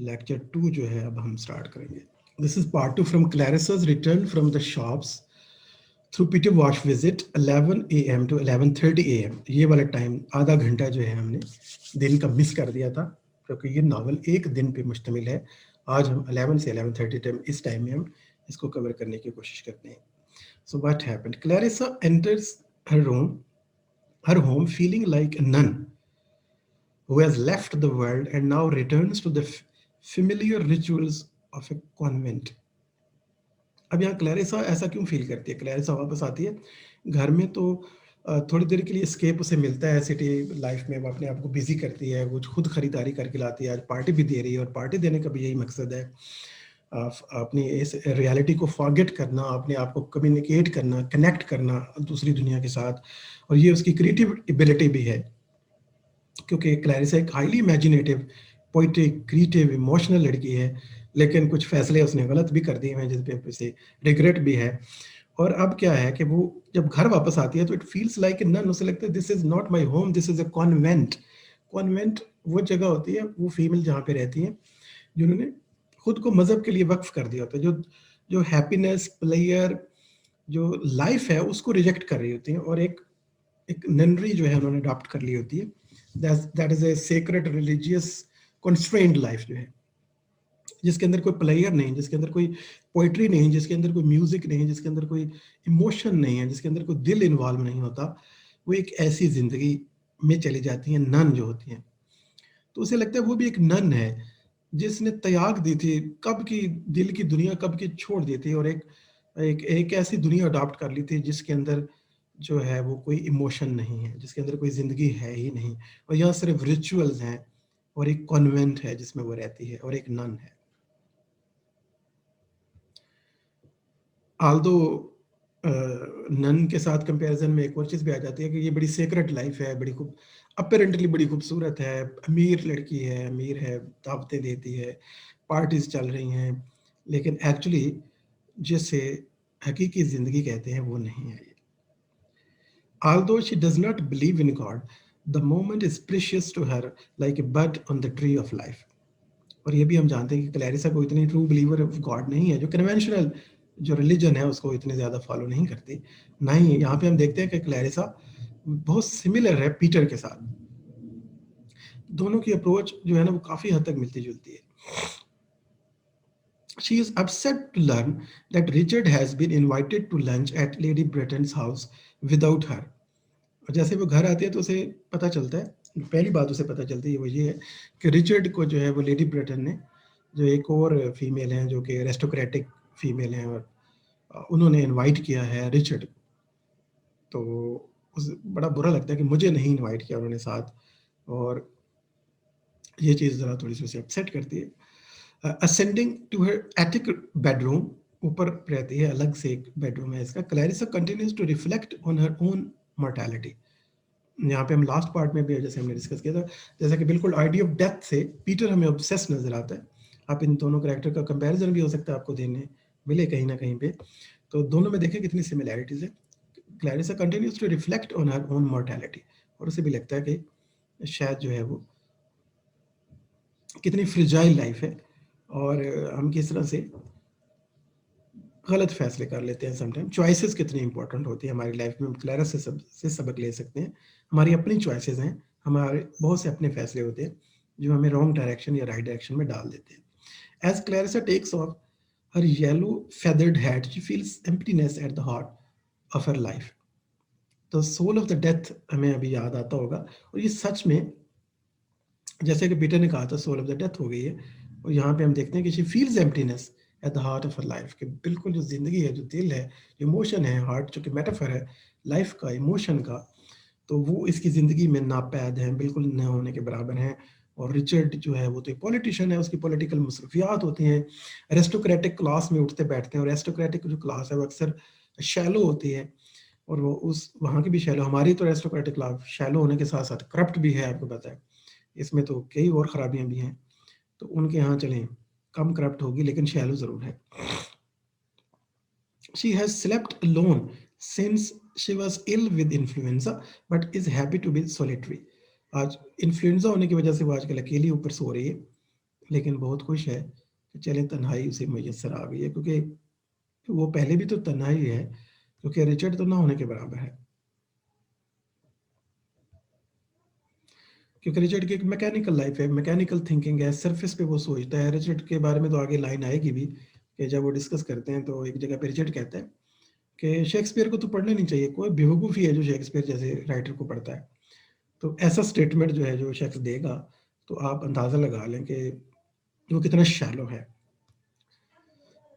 Lecture 2 जो है अब हम स्टार्ट करेंगे. This is part 2 from Clarissa's return from the shops through Peter Walsh visit 11 AM to 11:30 AM. ये वाला टाइम आधा घंटा जो है हमने दिन का मिस कर दिया था, क्योंकि ये नावल एक दिन पे मुश्तमिल है. आज हम 11 से 11:30 टाइम, इस टाइम में हम इसको कवर करने की कोशिश करते हैं. So what happened? Clarissa enters her home feeling like a nun who has left the world and now returns to the familiar rituals of a convent. अब यहाँ क्लैरिसा ऐसा क्यों फील करती है? क्लैरिसा वापस आती है घर में तो थोड़ी देर के लिए स्केप उसे मिलता है सिटी लाइफ में. वो अपने आप को बिजी करती है, वो खुद खरीदारी करके लाती है, आज पार्टी भी दे रही है और पार्टी देने का भी यही मकसद है, अपनी इस रियलिटी को फॉरगेट करना, अपने आप को कम्युनिकेट करना, कनेक्ट करना दूसरी दुनिया के साथ. और ये उसकी क्रिएटिव एबिलिटी भी है, क्योंकि क्लैरिसा एक highly imaginative, poetic, creative, emotional लड़की है, लेकिन कुछ फैसले उसने गलत भी कर दिए हैं जिस पे उसे रिग्रेट भी है. और अब क्या है कि वो जब घर वापस आती है तो it feels like a nun. उसे लगता है this is not my home, this is a convent. Convent वो जगह होती है, वो फीमेल जहाँ पे रहती हैं जिन्होंने खुद को मजहब के लिए वक्फ कर दिया होता है, जो जो हैप्पीनेस, प्लेयर, जो लाइफ है उसको रिजेक्ट कर रही होती हैं, और एक एक ननरी जो है उन्होंने अडॉप्ट कर ली होती है. That is a secret religious constrained life जो है, जिसके अंदर कोई प्लेयर नहीं, जिसके अंदर कोई पोइट्री नहीं, जिसके अंदर कोई म्यूजिक नहीं, जिसके अंदर कोई इमोशन नहीं है, जिसके अंदर कोई दिल इन्वॉल्व नहीं होता. वो एक ऐसी जिंदगी में चली जाती हैं नन जो होती हैं. तो उसे लगता है वो भी एक नन है जिसने त्याग दी थी, कब की दिल की दुनिया कब की छोड़ दी थी, और एक एक एक ऐसी दुनिया अडॉप्ट कर ली थी जिसके अंदर जो है वो कोई इमोशन नहीं है, जिसके अंदर कोई जिंदगी है ही नहीं, और यहाँ सिर्फ रिचुअल्स हैं, और एक कॉन्वेंट है जिसमें वो रहती है, और एक नन है. आल्दो नन के साथ कंपैरिजन में एक और चीज़ भी आ जाती है कि ये बड़ी सेक्रेट लाइफ है, बड़ी खूब अपरेंटली बड़ी खूबसूरत है, अमीर लड़की है, अमीर है, दावतें देती है, पार्टीज चल रही हैं, लेकिन एक्चुअली जिसे हकीकी ज़िंदगी कहते हैं वो नहीं है ये. Although she does not believe in God, the moment is precious to her like a bud on the tree of life. और ये भी हम जानते हैं कि क्लैरिसा को इतनी ट्रू बिलीवर ऑफ गॉड नहीं है, जो कन्वेंशनल जो रिलीजन है उसको इतने ज़्यादा फॉलो नहीं करती. ना ही यहाँ पे हम देखते हैं कि क्लैरिसा बहुत सिमिलर है पीटर के साथ. दोनों की अप्रोच जो है ना वो काफ़ी हद तक मिलती जुलती है. She is upset to learn that Richard has been invited to lunch at Lady Bretton's house without her. और जैसे वो घर आती है तो उसे पता चलता है, पहली बात उसे पता चलती है वो ये है कि रिचर्ड को जो है वो लेडी ब्रेटन ने, जो एक और फीमेल हैं जो कि एरिस्टोक्रेटिक फीमेल हैं, और उन्होंने इनवाइट किया है रिचर्ड. तो उसे बड़ा बुरा लगता है कि मुझे नहीं इनवाइट किया उन्होंने साथ, और ये चीज़ ज़रा थोड़ी सी उसे अपसेट करती है. Ascending to her attic bedroom, ऊपर रहती है, अलग से एक बेडरूम है इसका. Clarissa continues to reflect on her own mortality. यहाँ पे हम लास्ट पार्ट में भी जैसे हमने डिस्कस किया था, जैसा कि बिल्कुल आइडिया ऑफ डेथ से पीटर हमें ऑब्सेस नजर आता है. आप इन दोनों कैरेक्टर का कंपैरिजन भी हो सकता है आपको देने मिले कहीं ना कहीं पे, तो दोनों में देखें कितनी सिमिलैरिटीज है. Clarissa continues to reflect on her own mortality, और उसे भी लगता है कि शायद जो है वो कितनी फ्रिजाइल लाइफ है, और हम किस तरह से गलत फैसले कर लेते हैं. समटाइम चॉइसेस कितनी इंपॉर्टेंट होती है हमारी लाइफ में, हम क्लैरिसा से सबक ले सकते हैं. हमारी अपनी चॉइसेस हैं, हमारे बहुत से अपने फैसले होते हैं जो हमें रॉन्ग डायरेक्शन या राइट डायरेक्शन में डाल देते हैं. As Clarissa takes off her yellow feathered hat, she feels emptiness at the heart of her life. तो सोल ऑफ द डेथ हमें अभी याद आता होगा, और ये सच में जैसे कि पीटर ने कहा था सोल ऑफ द डेथ हो गई है, और यहाँ पे हम देखते हैं कि she feels emptiness at the heart of her life, कि बिल्कुल जो जिंदगी है, जो दिल है, इमोशन है, हार्ट जो कि मेटाफर है लाइफ का, इमोशन का, तो वो इसकी ज़िंदगी में नापैद हैं, बिल्कुल न होने के बराबर हैं. और रिचर्ड जो है वो तो एक पॉलिटिशियन है, उसकी पॉलिटिकल मसरूफियात होती हैं, एरिस्टोक्रेटिक क्लास में उठते बैठते हैं, और एरिस्टोक्रेटिक जो क्लास है वो अक्सर शैलो होती है, और वो उस वहाँ की भी शैलो, हमारी तो एरिस्टोक्रेटिक क्लास शैलो होने के साथ साथ करप्ट भी है, आपको पता है. इसमें तो कई और ख़राबियाँ भी हैं, तो उनके यहाँ चलें कम करप्ट होगी लेकिन शैलो ज़रूर है. She has slept alone since she was ill with influenza but is happy to be solitary. आज इन्फ्लुएंजा होने की वजह से वो आजकल अकेली ऊपर सो रही है, लेकिन बहुत खुश है कि चलें तन्हाई उसे मैसर आ गई है, क्योंकि वो पहले भी तो तन्हाई है, क्योंकि रिचर्ड तो ना होने के बराबर है। क्योंकि रिचर्ड की एक मैकेनिकल लाइफ है, मैकेनिकल थिंकिंग है, सरफेस पे वो सोचता है। रिचर्ड के बारे में तो आगे लाइन आएगी भी, कि जब वो डिस्कस करते हैं तो एक जगह पे रिचर्ड कहता है कि शेक्सपियर को तो पढ़ना नहीं चाहिए, कोई बेवकूफ़ी है जो शेक्सपियर जैसे राइटर को पढ़ता है। तो ऐसा स्टेटमेंट जो है जो शख्स देगा, तो आप अंदाज़ा लगा लें कि वो कितना शैलो है।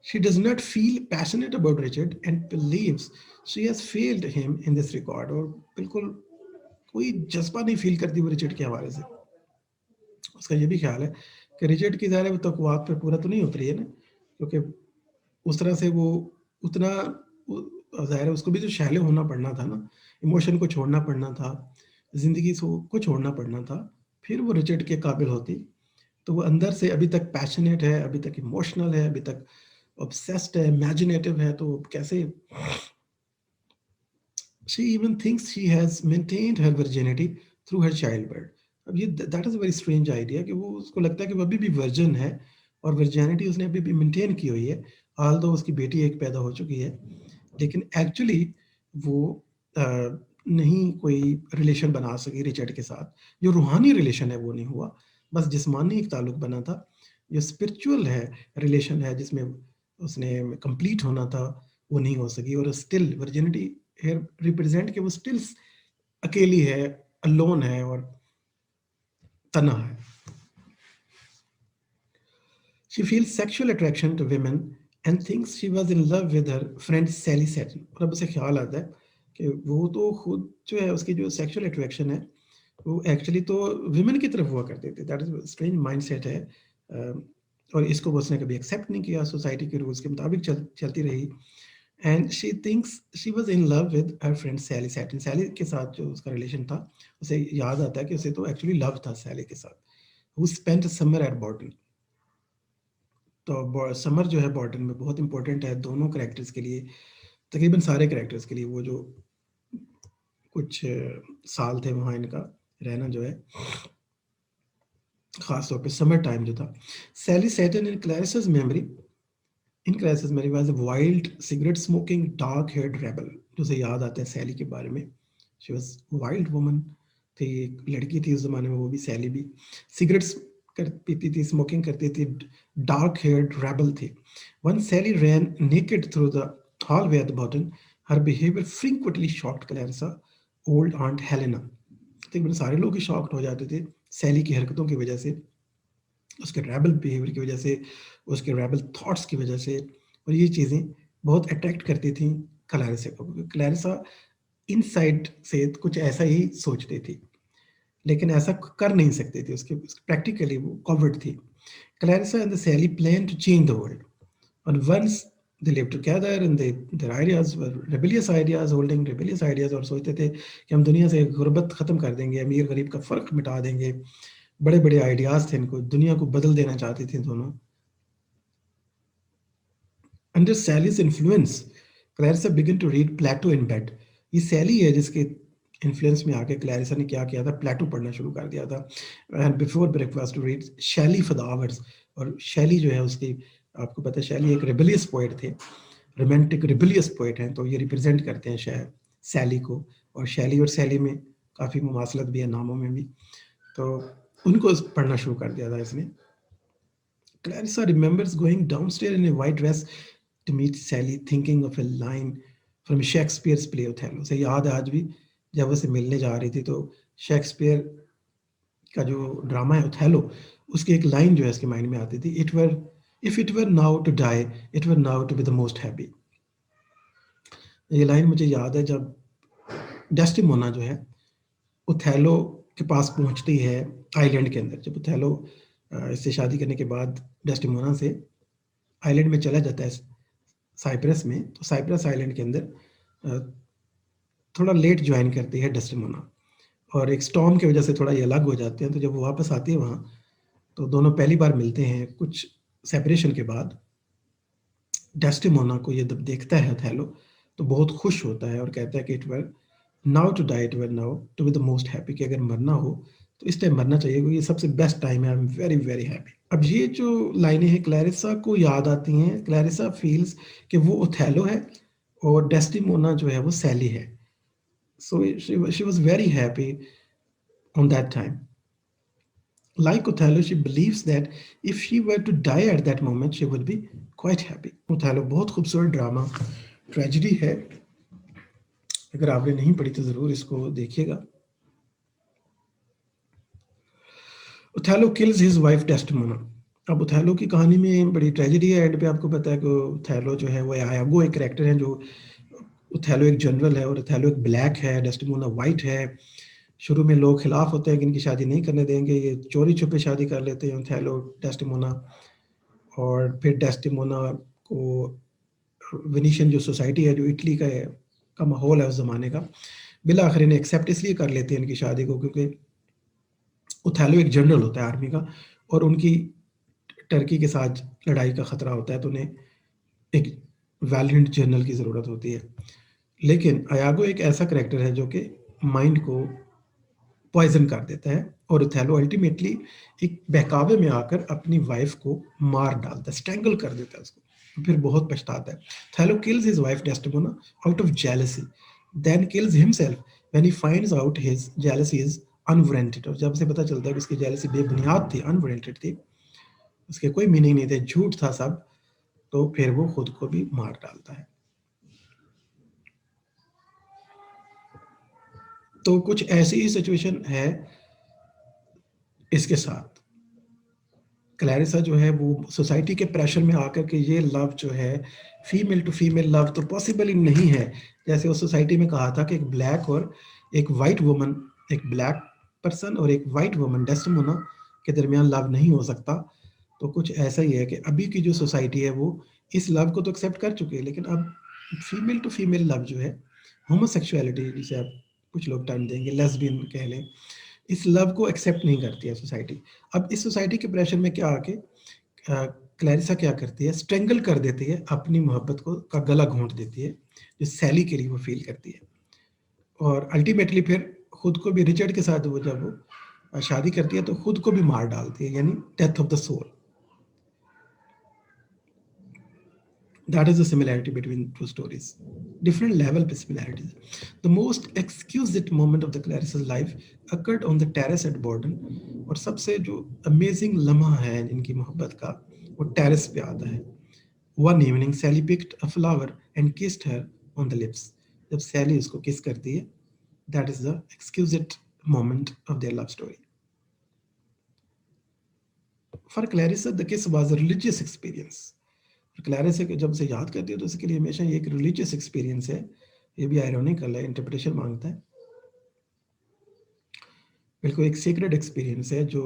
She does not feel passionate about Richard and believes she has failed him in this regard, और बिल्कुल कोई जज्बा नहीं फील करती वो रिचर्ड के हवाले से। उसका ये भी ख्याल है कि रिचर्ड की ज़ाहिर है वो तकव्वात पे पूरा तो नहीं उतरी है ना, क्योंकि उस तरह से वो उतना ज़ाहिर है उसको भी तो शैले होना पड़ना था ना, इमोशन को छोड़ना पड़ना था, ज़िंदगी को छोड़ना पड़ना था, फिर वो रिचर्ड के काबिल होती। तो वो अंदर से अभी तक पैशनेट है, अभी तक इमोशनल है, अभी तक ऑब्सेस्ड है, इमेजिनेटिव है, तो कैसे she even thinks she has maintained her virginity through her childbirth. अब ये that is a very strange idea कि वो उसको लगता है कि वो अभी भी वर्जिन है और वर्जिनिटी उसने अभी भी मेंटेन की हुई है, हाल तो उसकी बेटी एक पैदा हो चुकी है, लेकिन एक्चुअली वो नहीं कोई रिलेशन बना सकी रिचर्ड के साथ। जो रूहानी रिलेशन है वो नहीं हुआ, बस जिस्मानी एक ताल्लुक बना था। जो स्पिरिचुअल है रिलेशन है जिसमें उसने कंप्लीट होना था, वो नहीं हो सकी। और स्टिल वर्जिनिटी here represent कि वो still अकेली है, अलोन है और तना है। She feels sexual attraction to women and thinks she was in love with her friend Sally Satin। और अब उसे ख्याल आता है कि वो तो खुद जो है उसकी जो सेक्सुअल अट्रैक्शन है वो एक्चुअली तो विमेन की तरफ हुआ करते थे। दैट इज स्ट्रेंज माइंडसेट है। और इसको उसने कभी एक्सेप्ट नहीं किया, सोसाइटी के रूल्स के मुताबिक चलती रही। And she thinks she was in love with her friend Sally Seton. Sally के साथ जो उसका रिलेशन था, उसे याद आता है कि उसे तो एक्चुअली लव था सैली के साथ। Who spent summer at Bourton. तो समर जो है बॉर्टन में बहुत इंपॉर्टेंट है दोनों कैरेक्टर्स के लिए, तकरीबन सारे कैरेक्टर्स के लिए। वो जो कुछ साल थे वहाँ इनका रहना जो है, खास तौर पे समर टाइम जो था। Sally Seton in Clarissa's memory, in Clarissa's memory was a wild cigarette smoking dark haired rebel. जो उसे याद आता है सैली के बारे में, शी वाज वाइल्ड वुमन थी, एक लड़की थी उस जमाने में, वो भी सैली भी सिगरेट्स पीती थी, स्मोकिंग करती थी, डार्क हेयर्ड रेबल थी। One Sally ran naked through the hallway at the bottom. Her behavior frequently shocked Clarissa, old Aunt Helena। तकरीबन सारे लोग ही शॉक्ड हो जाते थे सैली की हरकतों की वजह से, उसके रैबल बिहेवियर की वजह से, उसके रैबल थॉट्स की वजह से। और ये चीज़ें बहुत अट्रैक्ट करती थी क्लैरिसा को, क्योंकि क्लैरिसा इनसाइड से कुछ ऐसा ही सोचती थी, लेकिन ऐसा कर नहीं सकती थी। उसके प्रैक्टिकली वो कवर्ड थी। Clarissa and the Sally plan to change the world, और once they lived together and their ideas were rebellious ideas, holding rebellious ideas। और सोचते थे कि हम दुनिया से गुर्बत ख़त्म कर देंगे, अमीर गरीब का फ़र्क मिटा देंगे। बड़े बड़े आइडियाज़ थे इनको, दुनिया को बदल देना चाहती थी दोनों। Under Sally's influence Clarissa began to read Plato in bed. ये सैली है जिसके इन्फ्लुएंस में आके क्लैरिसा ने क्या किया था, प्लेटो पढ़ना शुरू कर दिया था। And before breakfast to read Shelley for the hours. और शैली जो है उसकी, आपको पता है शैली एक रिबेलियस पोएट थे, रोमांटिक रिबेलियस पोएट हैं, तो ये रिप्रेजेंट करते हैं शायद सैली को। और शैली और सैली में काफ़ी मुमासलत भी है नामों में भी, तो उनको पढ़ना शुरू कर दिया था इसने। Clarissa remembers going downstairs in a white dress to meet Sally, thinking of a line from Shakespeare's play Othello। उसे याद है आज भी, जब उसे मिलने जा रही थी तो शेक्सपियर का जो ड्रामा है ओथेलो, उसकी एक लाइन जो है इसके माइंड में आती थी, it were if it were now to die, it were now to be the most happy. ये लाइन मुझे याद है जब डेस्टिमोना जो है ओथेलो के पास पहुंचती है आइलैंड के अंदर। जब ओथेलो इससे शादी करने के बाद डेस्टिमोना से आइलैंड में चला जाता है साइप्रस में, तो साइप्रस आइलैंड के अंदर थोड़ा लेट ज्वाइन करती है डेस्टिमोना, और एक स्टॉर्म की वजह से थोड़ा ये अलग हो जाते हैं। तो जब वो वापस आती है वहाँ, तो दोनों पहली बार मिलते हैं कुछ सेपरेशन के बाद। डेस्टिमोना को ये जब देखता है ओथेलो, तो बहुत खुश होता है और कहता है कि it were now to die, it were now to be the most happy, कि अगर मरना हो तो इस टाइम मरना चाहिए, क्योंकि ये सबसे बेस्ट टाइम है, I am very very happy. अब ये जो लाइनें हैं क्लैरिसा को याद आती हैं. क्लैरिसा फील्स कि वो ओथेलो है और डेस्टिमोना जो है वो सैली है. So she was very happy on that time. Like Othello, she believes that if she were to die at that moment, she would be quite happy. Othello बहुत खूबसूरत ड्रामा ट्रेजिडी है. अगर आपने नहीं पढ़ी तो ज़रूर इसको देखिएगा. Othello kills his wife Desdemona. अब ओथेलो की कहानी में बड़ी ट्रेजेडी है. एंड पे आपको पता है कि ओथेलो जो है वो आयागो एक कैरेक्टर है. जो ओथेलो एक जनरल है और ओथेलो एक ब्लैक है, डेस्टिमोना वाइट है. शुरू में लोग खिलाफ होते हैं कि इनकी शादी नहीं करने देंगे, ये चोरी छुपे शादी कर लेते हैं ओथेलो डेस्टिमोना. और फिर डेस्टिमोना को वेनिशियन जो सोसाइटी है, जो इटली का माहौल है उस ज़माने का, बिला आखिर इन्हें एक्सेप्ट इसलिए कर लेते हैं इनकी शादी को क्योंकि ओथेलो एक जनरल होता है आर्मी का और उनकी टर्की के साथ लड़ाई का ख़तरा होता है तो उन्हें एक वैलिएंट जनरल की ज़रूरत होती है. लेकिन अयागो एक ऐसा करैक्टर है जो कि माइंड को पॉइजन कर देता है और ओथेलो अल्टीमेटली एक बहकावे में आकर अपनी वाइफ को मार डालता है, स्ट्रैंगल कर देता है उसको. फिर बहुत पछताता है. Othello kills his wife Desdemona out of jealousy, then kills himself when he finds out his jealousy is unwarranted. और जब उसे पता चलता है कि उसकी जेलसी बेबुनियाद थी, अनवारंटेड थी, उसके कोई मीनिंग नहीं थे, झूठ था सब, तो फिर वो खुद को भी मार डालता है. तो कुछ ऐसी ही सिचुएशन है इसके साथ. क्लैरिसा जो है वो सोसाइटी के प्रेशर में आकर के ये लव जो है फीमेल टू फीमेल लव तो पॉसिबल ही नहीं है. जैसे उस सोसाइटी में कहा था कि एक ब्लैक और एक वाइट वुमन, एक ब्लैक पर्सन और एक वाइट वुमन डेस्टिमोना के दरमियान लव नहीं हो सकता. तो कुछ ऐसा ही है कि अभी की जो सोसाइटी है वो इस लव को तो एक्सेप्ट कर चुकी है, लेकिन अब फीमेल टू फीमेल लव जो है, होमोसेक्सुअलिटी जिसे आप कुछ लोग टर्म देंगे, लेस्बियन कह लें, इस लव को एक्सेप्ट नहीं करती है सोसाइटी. अब इस सोसाइटी के प्रेशर में क्या आके क्लैरिसा क्या करती है, स्ट्रेंगल कर देती है अपनी मोहब्बत को, का गला घोंट देती है जो सैली के लिए वो फील करती है. और अल्टीमेटली फिर खुद को भी रिचर्ड के साथ वो जब वो शादी करती है तो खुद को भी मार डालती है, यानी death of the soul. That is the similarity between two stories. Different level similarities. The most exquisite moment of the Clarissa's life occurred on the terrace at Borden. और सबसे जो amazing लम्हा है इनकी मोहब्बत का वो terrace पे आता है. One evening, Sally picked a flower and kissed her on the lips. जब Sally उसको kiss करती है, that is the exquisite moment of their love story. For Clarissa, the kiss was a religious experience. Clarice है कि जब से याद करती है तो इसके लिए हमेशा ये एक रिलीजियस एक्सपीरियंस है. ये भी आयरॉनिकल है, इंटरप्रिटेशन मांगता है. बिल्कुल एक सीक्रेट एक्सपीरियंस है जो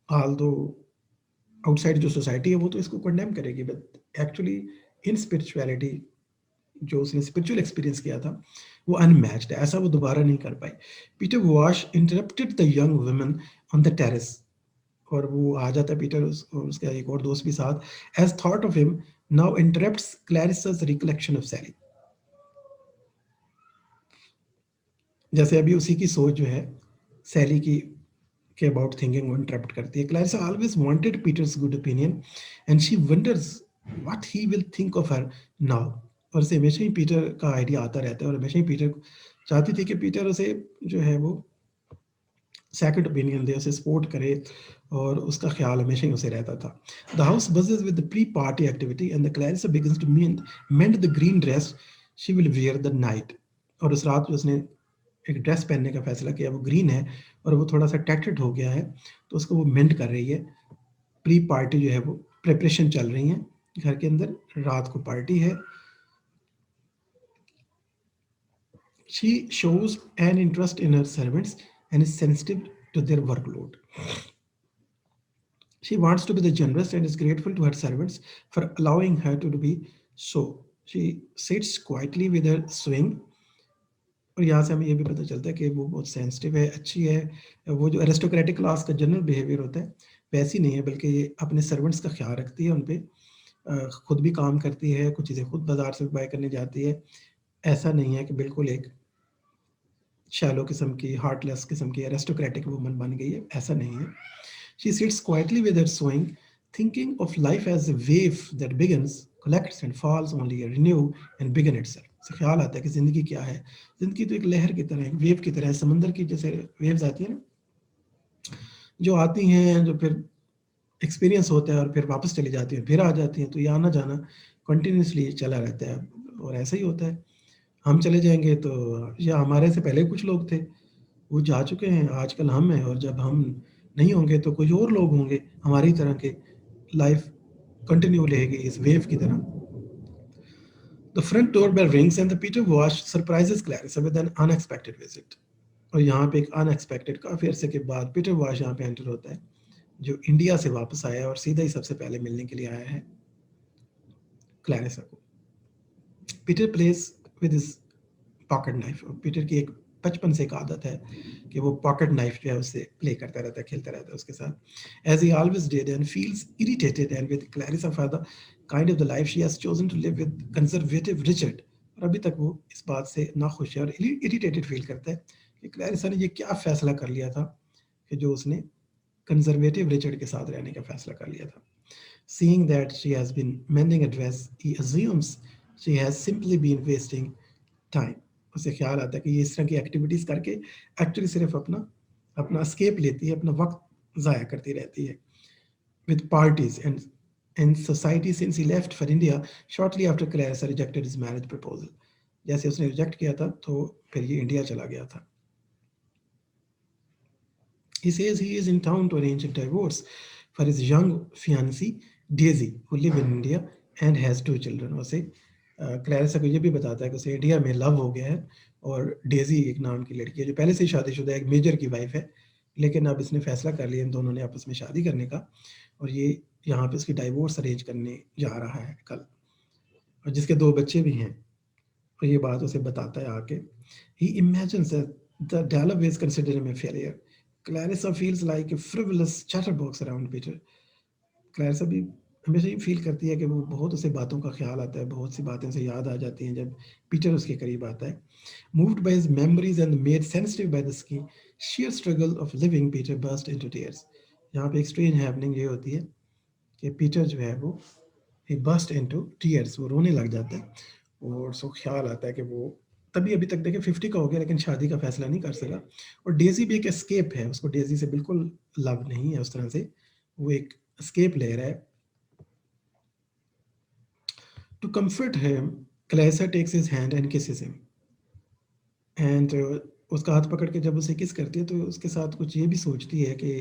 ऑल दो आउटसाइड जो सोसाइटी है वो तो इसको कंडेम करेगी, बट एक्चुअली इन स्पिरिचुअलिटी जो उसने स्पिरिचुअल एक्सपीरियंस किया था वो अनमैच्ड है. ऐसा वो दोबारा नहीं कर पाई. Peter Walsh interrupted the young women on the terrace. और वो आ जाता है पीटर और उसका एक और दोस्त भी साथ. As thought of him now interrupts Clarissa's recollection of Sally. जैसे अभी उसी की सोच जो है सैली की के अबाउट थिंकिंग वो इंटरप्ट करती है. Clarissa always wanted Peter's good opinion and she wonders what he will think of her now. और उसे हमेशा ही पीटर का आइडिया आता रहता है और हमेशा ही पीटर चाहती थी कि पीटर उसे जो है वो सेकंड ओपिनियन दे, उसे सपोर्ट करे और उसका ख्याल हमेशा ही उसे रहता था. The house buzzes with the pre-party activity and the Clarissa begins to mend the green dress she will wear the night. और उस रात जो उसने एक ड्रेस पहनने का फैसला किया वो ग्रीन है और वो थोड़ा सा टैटेड हो गया है तो उसको वो मेंड कर रही है. प्री पार्टी जो है वो प्रिपरेशन चल रही है घर के अंदर, रात को पार्टी है. She shows an interest in her servants and is sensitive to their workload. She wants to be the generous and is grateful to her servants for allowing her to be so. She sits quietly with her swing. और यहाँ से हमें ये भी पता चलता है कि वो बहुत सेंसिटिव है, अच्छी है. वो जो एरिस्टोक्रेटिक क्लास का जनरल बिहेवियर होता है वैसी नहीं है, बल्कि ये अपने सर्वेंट्स का ख्याल रखती है, उन पे खुद भी काम करती है, कुछ चीज़ें खुद बाजार से बाय करने जाती है. ऐसा नहीं है कि बिल्कुल एक शैलो किस्म की, हार्टलेस किस्म की एरिस्टोक्रेटिक वुमन बन गई है, ऐसा नहीं है. She sits quietly with her sewing, thinking of life as a wave that begins, collects and falls, only to renew and begin itself. उसे ख्याल आता है कि ज़िंदगी क्या है। ज़िंदगी तो एक लहर की तरह है, एक वेव की तरह है, समंदर की जैसे वेव्स आती है ना, जो आती हैं, जो फिर एक्सपीरियंस होता है और फिर वापस चली जाती हैं, फिर आ जाती हैं, तो ये आना जाना कंटिन्यूसली चला रहता है। और ऐसा ही होता है, हम चले जाएंगे तो, या हमारे से पहले कुछ लोग थे, वो जा चुके हैं, आजकल हम हैं, और जब हम नहीं होंगे तो कुछ और लोग होंगे हमारी तरह के, लाइफ कंटिन्यू रहेगी इस वेव की तरह। The front door bell rings and the Peter Walsh surprises Clarissa with an unexpected visit. और यहाँ पे एक अनएक्सपेक्टेड, काफ़ी अरसे के बाद पीटर वॉश यहाँ पे एंटर होता है, जो इंडिया से वापस आया है और सीधा ही सबसे पहले मिलने के लिए आया है क्लैरिसा को। Peter place with his pocket knife. Peter की एक बचपन से एक आदत है कि वो पॉकेट नाइफ जो है उससे प्ले करता रहता है, खेलता रहता है उसके साथ, as he always did, and feels irritated and with Clarissa for the kind of the life she has chosen to live with conservative Richard. और अभी तक वो इस बात से नाखुश है और इरिटेटेड फील करता है कि क्लैरिसा ने ये क्या फैसला कर लिया था कि जो उसने कंजर्वेटिव रिचर्ड के साथ रहने का फैसला कर लिया था। Seeing that she has been mending a dress, he assumes she has simply been wasting time. उसे ख्याल आता है कि ये इस तरह की एक्टिविटीज करके एक्चुअली सिर्फ अपना अपना स्केप लेती है, अपना वक्त ज़ाया करती रहती है। With parties and society since he left for India shortly after Clarissa rejected his marriage proposal. जैसे उसने रिजेक्ट किया था तो फिर ये इंडिया चला गया था। He says he is in town to arrange a divorce for his young fiancée Daisy, who live in India and has 2 children. उसे क्लैरिसा को ये भी बताता है कि उसे इंडिया में लव हो गया है और डेजी एक नाम की लड़की है जो पहले से ही शादीशुदा है, एक मेजर की वाइफ है, लेकिन अब इसने फैसला कर लिया इन दोनों ने आपस में शादी करने का, और ये यहाँ पे उसकी डाइवोर्स अरेंज करने जा रहा है कल, और जिसके 2 बच्चे भी हैं। और ये बात उसे बताता है आके। He imagines that the Dalloway consider him a failure. Clarissa feels like a frivolous chatterbox around Peter. Clarissa भी हमेशा ये फील करती है कि वो बहुत उसे बातों का ख्याल आता है, बहुत सी बातें उसे याद आ जाती हैं जब पीटर उसके करीब आता है। Moved by his memories and made sensitive by the sheer struggle of living, Peter burst into tears. यहाँ पे एक स्ट्रेंज हैपनिंग ये होती है कि पीटर जो है वो he burst into tears, वो रोने लग जाता है, और उसको ख्याल आता है कि वो तभी अभी तक देखिए 50 का हो गया लेकिन शादी का फैसला नहीं कर सका। और डेजी भी एक एस्केप है, उसको डेजी से बिल्कुल लव नहीं है उस तरह से, वो एक एस्केप ले रहा है। To comfort him, Clarissa takes his hand and kisses him, एंड उसका हाथ पकड़ के जब उसे किस करती है तो उसके साथ कुछ ये भी सोचती है कि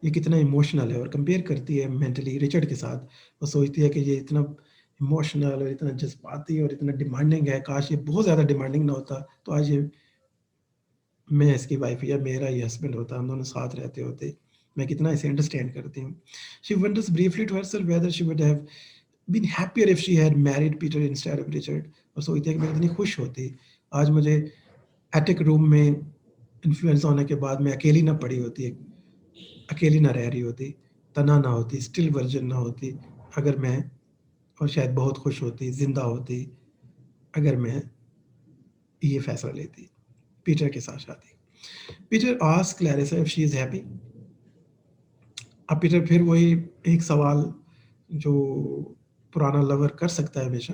ये कितना इमोशनल है, और कंपेयर करती है मेंटली रिचर्ड के साथ। वो सोचती है कि ये इतना इमोशनल और इतना जज्बाती और इतना डिमांडिंग है, काश ये बहुत ज़्यादा डिमांडिंग ना होता तो आज ये मैं इसकी वाइफ या मेरा ये हस्बैंड होता, हम दोनों साथ रहते होते, मैं कितना इसे अंडरस्टैंड करती हूँ। She wonders briefly to herself whether she would have been happier if she had married Peter instead of Richard. और सोचती है कि मैं इतनी खुश होती, आज मुझे एटिक रूम में इन्फ्लुएंस होने के बाद मैं अकेली ना पड़ी होती, अकेली ना रह रही होती, तना ना होती, स्टिल वर्जन ना होती, अगर मैं, और शायद बहुत खुश होती, जिंदा होती, अगर मैं ये फैसला लेती पीटर के साथ शादी। Peter asks Clarissa if she is happy. अब पीटर फिर वही एक सवाल जो पुराना लवर कर सकता है हमेशा,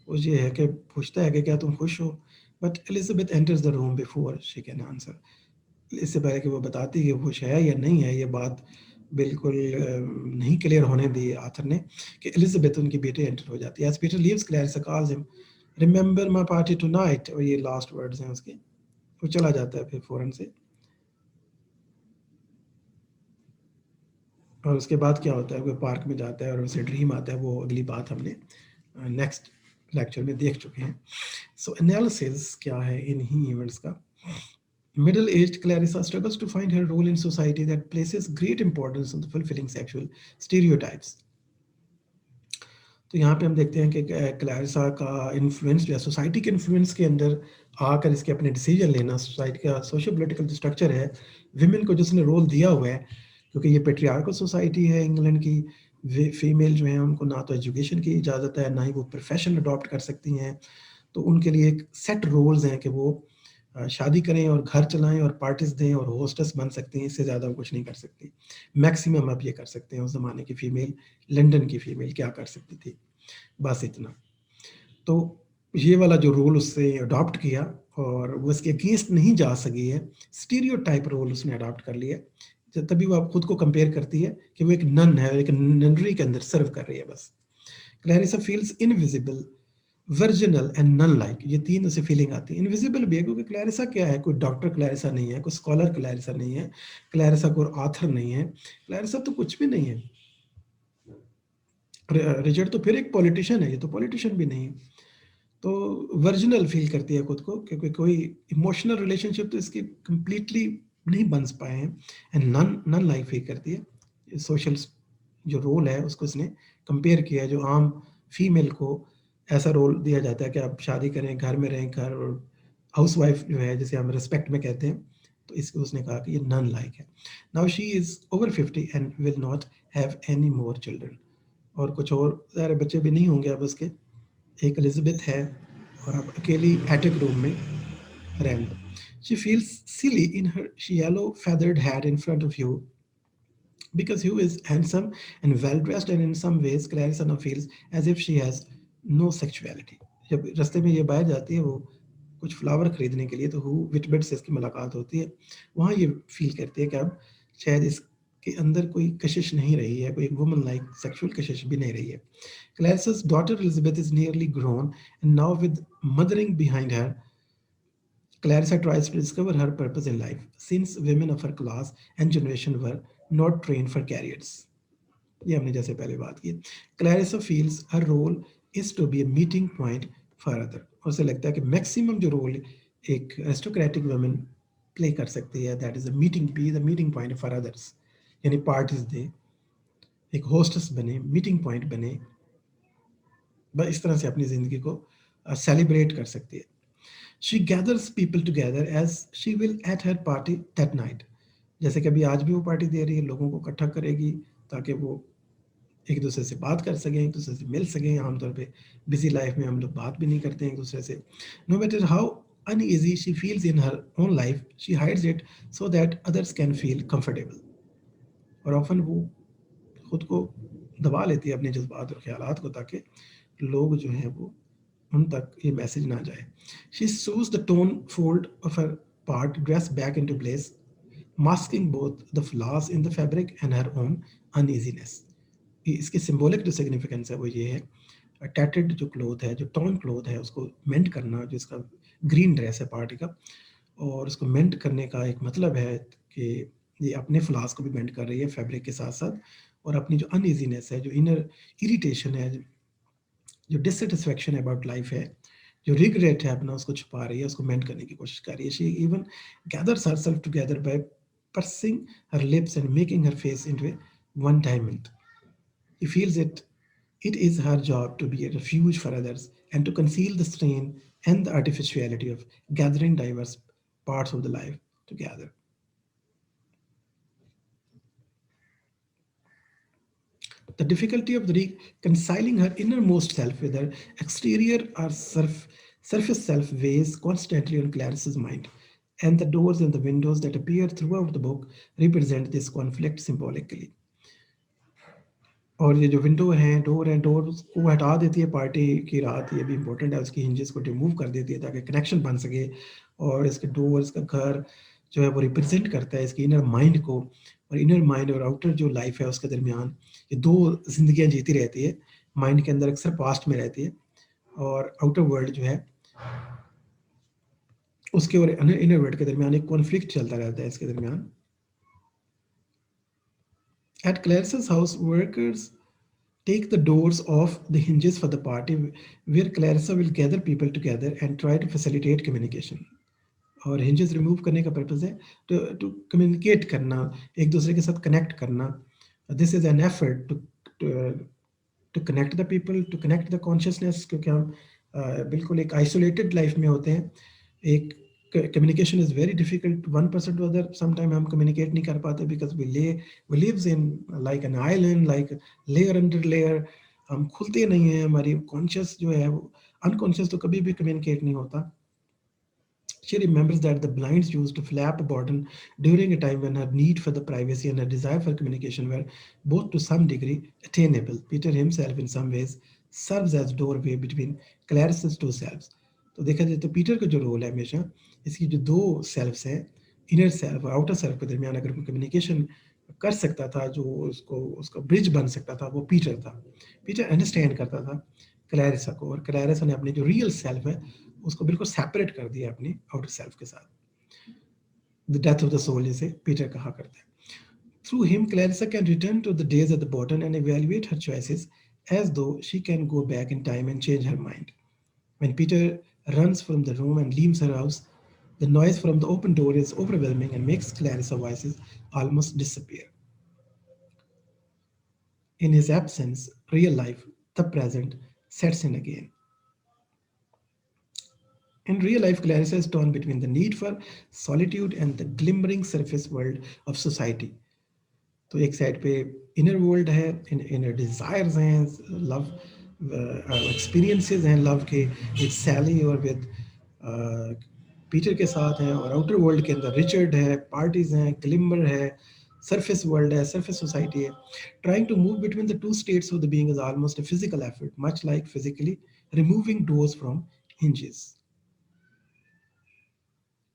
वो ये है कि पूछता है कि क्या तुम खुश हो, but Elizabeth enters the room before she can answer. इससे पहले कि वो बताती है खुश है या नहीं है, ये बात बिल्कुल नहीं क्लियर होने दी आथर ने, कि एलिजाबेथ उनकी बेटी एंटर हो जाती है। As Peter leaves Clarissa calls him remember my party tonight, और ये लास्ट वर्ड्स हैं उसके। वो चला जाता है फिर फौरन से, और उसके बाद क्या होता है, वो पार्क में जाता है और उसे ड्रीम आता है, वो अगली बात हमने नेक्स्ट लेक्चर में देख चुके हैं। सो एनालिसिस क्या है इन ही इवेंट्स का। Middle-aged Clarissa struggles to find her role in society that places great importance on the fulfilling sexual stereotypes. तो यहाँ पे हम देखते हैं कि क्लैरिसा का इन्फ्लुएंस जो है सोसाइटी के इन्फ्लुएंस के अंदर आकर इसके अपने डिसीजन लेना, सोसाइटी का सोशल पोलिटिकल जो स्ट्रक्चर है, विमेन को जिसने रोल दिया हुआ है, क्योंकि ये पेट्रियार्कल सोसाइटी है इंग्लैंड की, फीमेल जो है उनको ना तो एजुकेशन की इजाज़त है, ना ही वो प्रोफेशन अडॉप्ट कर सकती हैं, तो उनके लिए एक सेट रोल्स हैं कि वो शादी करें और घर चलाएं और पार्टीज दें और होस्टेस बन सकती हैं, इससे ज़्यादा कुछ नहीं कर सकती। मैक्सिमम आप ये कर सकते हैं। उस ज़माने की फ़ीमेल, लंदन की फ़ीमेल क्या कर सकती थी, बस इतना। तो ये वाला जो रोल उससे अडॉप्ट किया और वो इसके अगेंस्ट नहीं जा सकी है, स्टीरियोटाइप रोल उसने अडॉप्ट कर लिया। तभी वो आप खुद को कंपेयर करती है कि वो एक नन है, एक ननरी के अंदर सर्व कर रही है बस। Clarissa feels invisible, virginal and nun like, ये तीन उसे फीलिंग आती है। इनविजिबल भी है क्योंकि क्लैरिसा क्या है, कोई डॉक्टर क्लैरिसा नहीं है, कोई स्कॉलर क्लैरिसा नहीं है, क्लैरिसा कोई ऑथर नहीं है, क्लैरिसा तो कुछ भी नहीं है। रिचर्ड तो फिर एक पॉलिटिशियन है, ये तो पॉलिटिशियन भी नहीं है। तो वर्जिनल फील करती है खुद को क्योंकि कोई इमोशनल रिलेशनशिप तो इसकी कंप्लीटली नहीं बन पाए हैं, एंड नन नन लाइक फील करती है। सोशल जो रोल है उसको इसने कंपेयर किया है, जो आम फीमेल को ऐसा रोल दिया जाता है कि आप शादी करें, घर में रहें, घर और हाउस वाइफ जो है जिसे हम रिस्पेक्ट में कहते हैं, तो इसको उसने कहा कि ये नन लाइक है। Now she is over 50 and will not have any more children, और कुछ और सारे बच्चे भी नहीं होंगे अब उसके। एक एलिजाबेथ है और आप अकेली एटिक रूम में रहने दो। She feels silly in her yellow feathered hat in front of you because Hugh is handsome and well dressed, and in some ways Clarissa now feels as if she has no sexuality. जब रास्ते में ये बाहर जाती है वो कुछ flower खरीदने के लिए, तो हु विटबिट से इसकी मुलाकात होती है, वहाँ ये फील करती है कि अब शायद इसके अंदर कोई कशिश नहीं रही है, कोई वुमन लाइक सेक्सुअल कशिश भी नहीं रही है। Clarissa's daughter Elizabeth is nearly grown, and now with mothering behind her, Clarissa tries to discover her purpose in life, since women of her class and generation were not trained for careers. ये हमने जैसे पहले बात की। Clarissa feels her role is to be a meeting point for other, और उसे लगता है कि मैक्सिमम जो रोल एक एरिस्टोक्रेटिक वुमेन प्ले कर सकती है, that is a meeting, be the meeting point for others, यानी पार्टीज दे, एक होस्टेस बने, मीटिंग पॉइंट बने, बस इस तरह से अपनी ज़िंदगी को सेलिब्रेट कर सकती है। She gathers people together as she will at her party that night, जैसे कि अभी आज भी वो पार्टी दे रही है, लोगों को इकट्ठा करेगी ताकि वो एक दूसरे से बात कर सकें, एक दूसरे से मिल सकें। आमतौर पे बिजी लाइफ में हम लोग बात भी नहीं करते हैं एक दूसरे से। No matter how uneasy she feels in her own life, she hides it so that others can feel comfortable, और ऑफन वो खुद को दबा लेती है अपने जज्बात और ख्यालात को, ताकि लोग जो हैं वो उन तक ये मैसेज ना जाए। She sews the torn fold of her part dress back into place, masking both the flaws in the fabric and her own uneasiness. इसकी सिंबॉलिक जो सिग्निफिकेंस है वो ये है, टैटेड जो क्लोथ है, जो टॉर्न क्लोथ है, उसको मेंट करना, जो इसका ग्रीन ड्रेस है पार्टी का, और उसको मेंट करने का एक मतलब है कि ये अपने फ्लास को भी मेंट कर रही है फैब्रिक के साथ साथ, और अपनी जो अनइजीनेस है, जो इनर इरिटेशन है, जो डिससेटिस्फेक्शन अबाउट लाइफ है, जो रिग्रेट है अपना, उसको छुपा रही है, उसको मेंट करने की कोशिश कर रही है। She even gathers herself together by pursing her lips and making her face into a one diamond. He feels it is her job to be a refuge for others and to conceal the strain and the artificiality of gathering diverse parts of the life together. The difficulty of reconciling her innermost self with her exterior or surface self weighs constantly on Clarice's mind, and the doors and the windows that appear throughout the book represent this conflict symbolically. और ये जो window हैं, door को हटा देती है party की रात, ये भी इंपॉर्टेंट है, उसकी हिंजेस को रिमूव कर देती है ताकि कनेक्शन बन सके। और इसके डोर, इसका घर जो है वो रिप्रेजेंट करता है इसकी इनर माइंड को, और इनर माइंड और आउटर जो लाइफ है उसके दरमियान ये दो जिंदगियां जीती रहती है। माइंड के अंदर अक्सर पास्ट में रहती है, और आउटर वर्ल्ड जो है उसके और इनर वर्ल्ड के दरमियान एक कॉन्फ्लिक्ट चलता रहता है इसके दरमियान। At Clarissa's house workers take the doors off the hinges for the party, where Clarissa will gather people together and try to facilitate communication. और hinges remove करने का purpose है to communicate करना, एक दूसरे के साथ connect करना. This is an effort to connect the people, to connect the consciousness, क्योंकि हम बिल्कुल एक isolated life में होते हैं। एक communication is very difficult, one person to other, sometimes हम communicate नहीं कर पाते because we lives in like an island, like layer under layer, हम खुलते नहीं हैं, हमारी conscious जो है वो unconscious तो कभी भी communicate नहीं होता। She remembers that the blinds used to flap Borden during a time when her need for the privacy and her desire for communication were both to some degree attainable. Peter himself, in some ways, serves as doorway between Clarice's two selves. तो देखा जाए तो Peter का जो role है हमेशा इसकी जो दो सेल्फ्स हैं इनर सेल्फ और आउटर सेल्फ के दरमियान अगर कोई कम्युनिकेशन कर सकता था जो उसको उसका ब्रिज बन सकता था वो पीटर था पीटर अंडरस्टैंड करता था क्लैरिसा को और क्लैरिसा ने अपनी जो रियल सेल्फ है उसको बिल्कुल सेपरेट कर दिया अपनी आउटर सेल्फ के साथ the death of the soul जिसे पीटर कहा करते हैं through him Clarissa can return to the days at the bottom and evaluate her choices as though she can go back in time and change her mind. When Peter runs from the room and leaves her house, the noise from the open door is overwhelming and makes Clarissa's voices almost disappear. In his absence, real life, the present, sets in again. In real life, Clarissa is torn between the need for solitude and the glimmering surface world of society. तो एक side पे inner world है inner desires हैं love experiences हैं love के with सैली और with Peter के साथ हैं और आउटर वर्ल्ड के अंदर रिचर्ड है पार्टीज हैं ग्लिमर है surface world है surface society है trying to move between the two states of the being is almost a physical effort much like physically removing doors from hinges.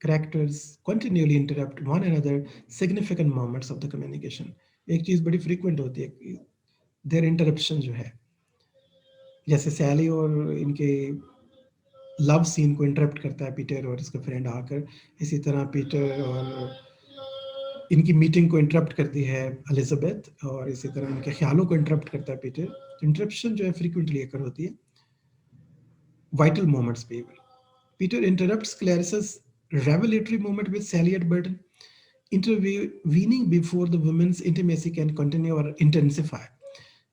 Characters continually interrupt one another significant moments of the communication. एक चीज बड़ी frequent होती है there interruption जो है जैसे सैली और इनके लव सीन को इंटरप्ट करता है पीटर और इसका फ्रेंड आकर इसी तरह पीटर और इनकी मीटिंग को इंटरप्ट करती है एलिजाबेथ और इसी तरह इनके ख्यालों को इंटरप्ट करता है पीटर इंटरप्शन जो है फ्रीक्वेंटली अकर होती है वाइटल मोमेंट्स पे Peter interrupts Clarissa's revelatory moment with Sally at Burton, intervening before the women's intimacy can continue or intensify.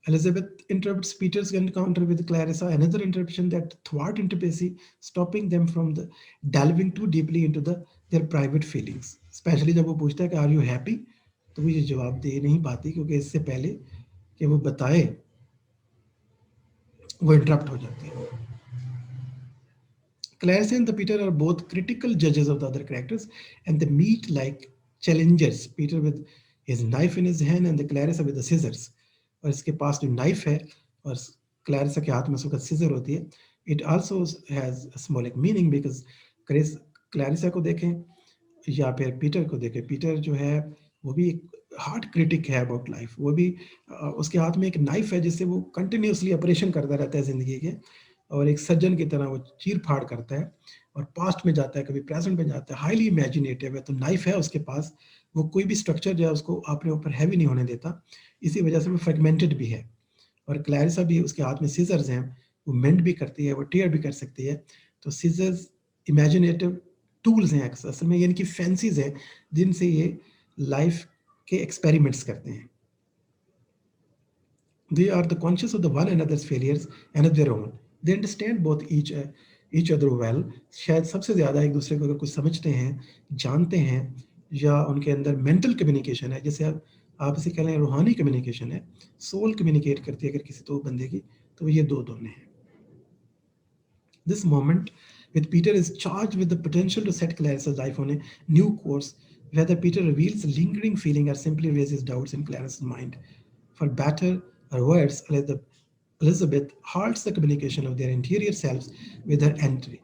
Elizabeth interrupts Peter's encounter with Clarissa, another interruption that thwart intimacy, stopping them from the delving too deeply into their private feelings. Especially जब वो पूछता है कि are you happy? तो वो ये जवाब दे नहीं पाती क्योंकि इससे पहले कि वो बताए वो इंटरप्ट हो जाती है. Clarissa and the Peter are both critical judges of the other characters, and they meet like challengers. Peter with his knife in his hand, and the Clarissa with the scissors. और इसके पास जो knife है और Clarissa के हाथ में उसका scissor होती है. It also has a symbolic meaning because Clarissa को देखें या फिर पीटर को देखें. पीटर जो है वो भी एक हार्ड क्रिटिक है अबाउट लाइफ. वो भी उसके हाथ में एक नाइफ है जिससे वो कंटिन्यूसली ऑपरेशन करता रहता है जिंदगी के और एक सर्जन की तरह वो चीर फाड़ करता है और पास्ट में जाता है कभी प्रेजेंट में जाता है हाईली इमेजिनेटिव है तो नाइफ है उसके पास वो कोई भी स्ट्रक्चर जो है उसको अपने ऊपर हैवी नहीं होने देता इसी वजह से वो फ्रेगमेंटेड भी है और क्लैरिसा भी उसके हाथ में सीजर्स हैं वो मेंड भी करती है वो टीयर भी कर सकती है तो सीजर्स इमेजिनेटिव टूल्स हैं असल में यानी कि फैंसीज हैं जिनसे ये लाइफ के एक्सपेरिमेंट्स करते हैं they are the conscious of the one another's failures and of their own they understand both each other well शायद सबसे ज़्यादा एक दूसरे को अगर कुछ समझते हैं जानते हैं या उनके अंदर मेंटल कम्युनिकेशन है जैसे आप इसे कह लें रूहानी कम्युनिकेशन है सोल कम्युनिकेट करती है अगर किसी दो बंदे की तो ये दोनों हैं This moment with Peter is charged with the potential to set Clarissa's life on a new course whether Peter reveals lingering feeling or simply raises doubts in Clarissa's mind for better or worse Elizabeth halts the communication of their interior selves with her entry.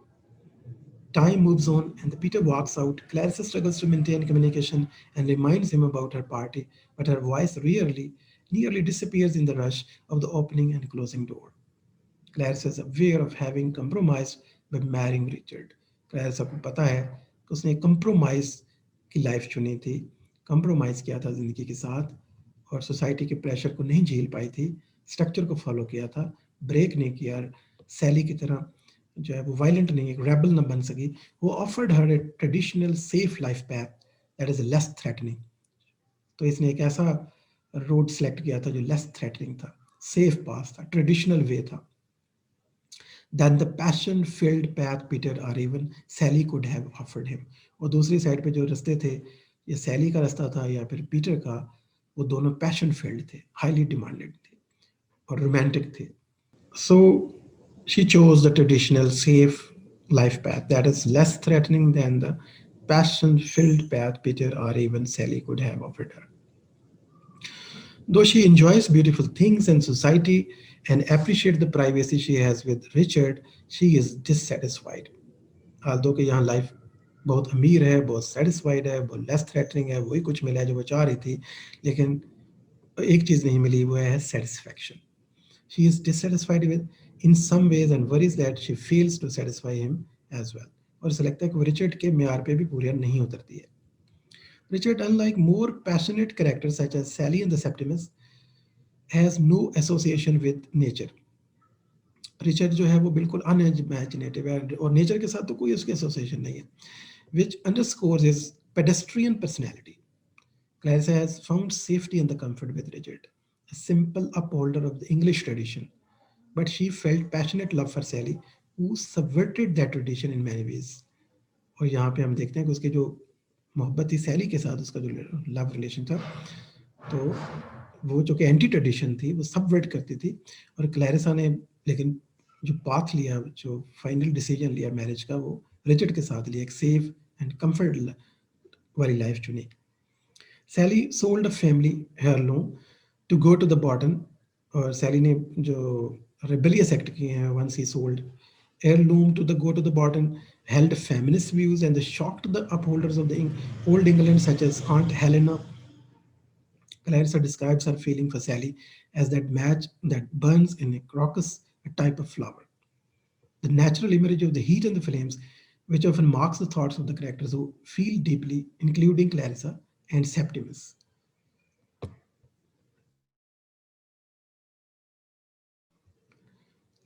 Time moves on and the Peter walks out. Clarissa struggles to maintain communication and reminds him about her party, but her voice nearly disappears in the rush of the opening and closing door. Clarissa is aware of having compromised by marrying Richard. Clarissa को पता है कि उसने compromise की life चुनी थी, compromise किया था जिंदगी के साथ और सोसाइटी के प्रेशर को नहीं झेल पाई थी स्ट्रक्चर को फॉलो किया था ब्रेक नहीं किया सैली की तरह जो है वो वायलेंट नहीं एक रेबल ना बन सकी वो offered her A traditional safe life path that is less threatening तो इसने एक ऐसा रोड सेलेक्ट किया था जो लेस थ्रेटनिंग था सेफ पाथ था ट्रेडिशनल वे था than the passion filled path Peter or even Sally could have offered him और दूसरी साइड पे जो रास्ते थे ये सैली का रास्ता था या फिर पीटर का वो दोनों पैशन फील्ड थे हाईली डिमांडेड थे और रोमांटिक थे so she chose the traditional safe life path that is less threatening than the passion filled path Peter or even Sally could have offered her. Though she enjoys beautiful things in society and appreciates the privacy she has with Richard, she is dissatisfied. Although कि यहाँ life बहुत अमीर है, बहुत satisfied है, बहुत less threatening है, वही कुछ मिला है जो वो चाह रही थी, लेकिन एक चीज़ नहीं मिली, वो है satisfaction. She is dissatisfied with in some ways and worries that she fails to satisfy him as well. और उसे लगता है कि वो रिचर्ड के म्यार पे भी पूरी नहीं उतरती है. Richard, unlike more passionate characters such as Sally and the Septimus, has no association with nature. Richard जो है वो बिल्कुल अनइमेजिनेटिव है और नेचर के साथ तो कोई उसकी एसोसिएशन नहीं है, which underscores his pedestrian personality. Clarissa has found safety and the comfort with Richard, a simple upholder of the English tradition, but she felt passionate love for Sally, who subverted that tradition in many ways. और यहाँ पे हम देखते हैं कि उसकी जो मोहब्बत थी सैली के साथ, उसका जो लव रिलेशन था, तो वो जो कि एंटी ट्रेडिशन थी वो सबवर्ट करती थी. और क्लैरिसा ने लेकिन जो पाथ लिया, जो फाइनल डिसीजन लिया मैरिज का, वो रिचर्ड के साथ लिया, एक सेफ एंड कंफर्ट वाली लाइफ चुनी. Sally sold a family heirloom to go to the bottom. और सैली ने जो रिबेलियस एक्ट किए हैं, once he sold heirloom to the go to the bottom, held feminist views and shocked the upholders of the old England such as Aunt Helena. Clarissa describes her feeling for Sally as that match that burns in a crocus, a type of flower. The natural image of the heat and the flames, which often marks the thoughts of the characters who feel deeply, including Clarissa and Septimus.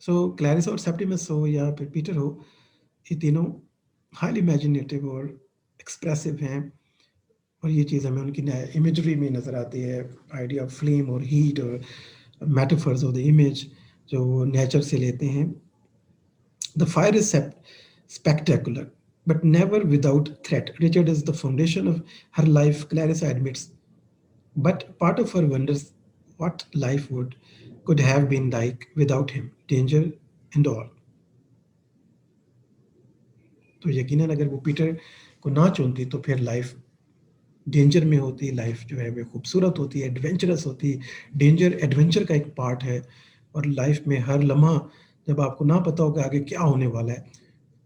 So Clarice और Septimus हो या फिर Peter हो, ये तीनों highly imaginative और expressive हैं. और ये चीज़ हमें उनकी इमेजरी में नज़र आती है, आइडिया ऑफ फ्लेम और हीट और मेटाफर्स ऑफ द इमेज जो वो नेचर से लेते हैं. The fire is spectacular, but never without threat. Richard is the foundation of her life, Clarissa admits, but part of her wonders what life could have been like without him, danger and all. तो यकीनन अगर वो Peter को ना चुनती तो फिर life danger में होती, लाइफ जो है वो खूबसूरत होती है, एडवेंचरस होती. डेंजर एडवेंचर का एक पार्ट है, और लाइफ में हर लम्हा जब आपको ना पता हो कि आगे क्या होने वाला है,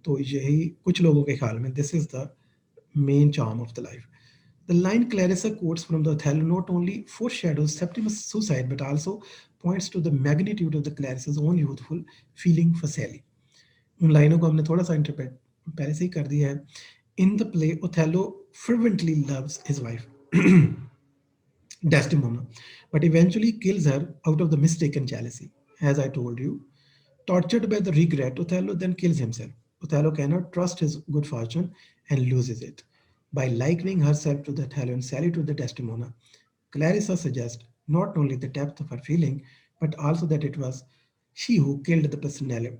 तो यही कुछ लोगों के ख्याल में this is the main charm of the life. The line Clarissa quotes from the Othello not only foreshadows Septimus' suicide but also points to the magnitude of the Clarissa's own youthful feeling for Sally. उन लाइनों को हमने थोड़ा सा interpret पहले से ही कर दिया है. In the play, Othello fervently loves his wife, Desdemona, but eventually kills her out of the mistaken jealousy. As I told you, tortured by the regret, Othello then kills himself. Othello cannot trust his good fortune and loses it. By likening herself to the Othello and Sally to the Desdemona, Clarissa suggests not only the depth of her feeling, but also that it was she who killed the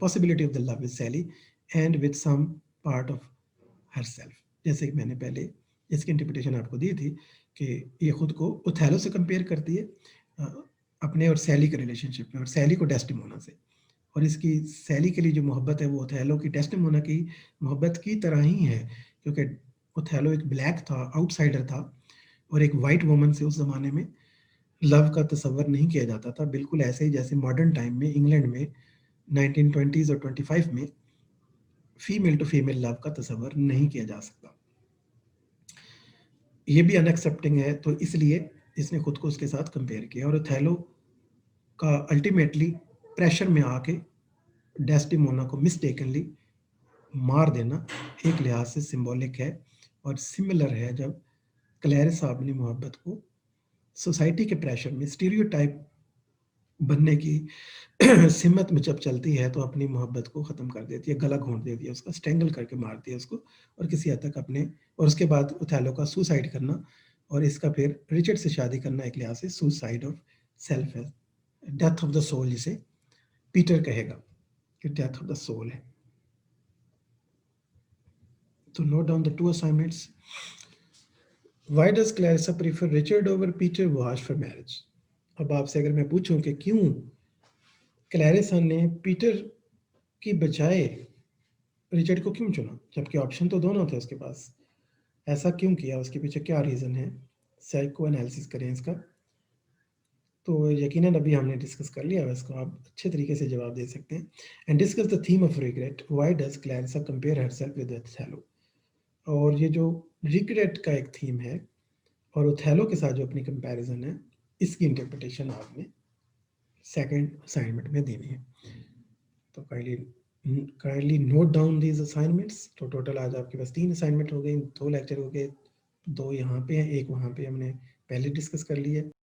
possibility of the love with Sally and with some part of herself. जैसे कि मैंने पहले इसकी interpretation आपको दी थी कि ये खुद को ओथेलो से कंपेयर करती है अपने और सैली के रिलेशनशिप में, और सैली को डेस्टिमोना से. और इसकी सैली के लिए जो मोहब्बत है वो ओथेलो की डेस्टिमोना की मोहब्बत की तरह ही है, क्योंकि ओथेलो एक ब्लैक था, आउटसाइडर था, और एक वाइट वुमन से उस ज़माने में लव का तस्वर नहीं किया जाता था, बिल्कुल ऐसे ही जैसे मॉडर्न टाइम में इंग्लैंड में 1920s और 25 में फीमेल टू फीमेल लव का तस्वर नहीं किया जा सकता. ये भी अनएक्सेप्टिंग है, तो इसलिए इसने खुद को उसके साथ कंपेयर किया. और ओथेलो का अल्टीमेटली प्रेशर में आके डेस्टिमोना को मिस्टेकनली मार देना एक लिहाज से सिंबॉलिक है और सिमिलर है जब क्लैरिसा अपनी मोहब्बत को सोसाइटी के प्रेशर में स्टीरियोटाइप बनने की सिमत में जब चलती है तो अपनी मोहब्बत को ख़त्म कर देती है, गला घोंट देती है उसका, स्ट्रेंगल करके मारती है उसको, और किसी हद तक अपने, और उसके बाद ओथेलो का सुसाइड करना और इसका फिर रिचर्ड से शादी करना एक लिहाज से सुसाइड ऑफ सेल्फ है, डेथ ऑफ द सोल जिसे पीटर कहेगा कि डेथ ऑफ द सोल है. तो note down the 2 assignments. Why does Clarissa prefer Richard over Peter Wash for marriage? अब आपसे अगर मैं पूछूं कि क्यों क्लैरिसा ने पीटर की बजाय रिचर्ड को क्यों चुना, जबकि ऑप्शन तो दोनों थे उसके पास? ऐसा क्यों किया, उसके पीछे क्या रीज़न है? साइको एनालिसिस करें इसका। तो यकीनन अभी हमने डिस्कस कर लिया है इसको, आप अच्छे तरीके से जवाब दे सकते हैं। And discuss the theme of regret, why does Clarissa compare herself with Othello. और ये जो रिग्रेट का एक थीम है और ओथेलो के साथ जो अपनी कंपैरिजन है, इसकी इंटरप्रिटेशन आपने सेकंड असाइनमेंट में देनी है। तो kindly note down these assignments. तो टोटल आज आपके पास 3 असाइनमेंट हो गए, 2 लेक्चर हो गए, 2 यहाँ पे हैं, 1 वहाँ पे हमने पहले डिस्कस कर लिया है।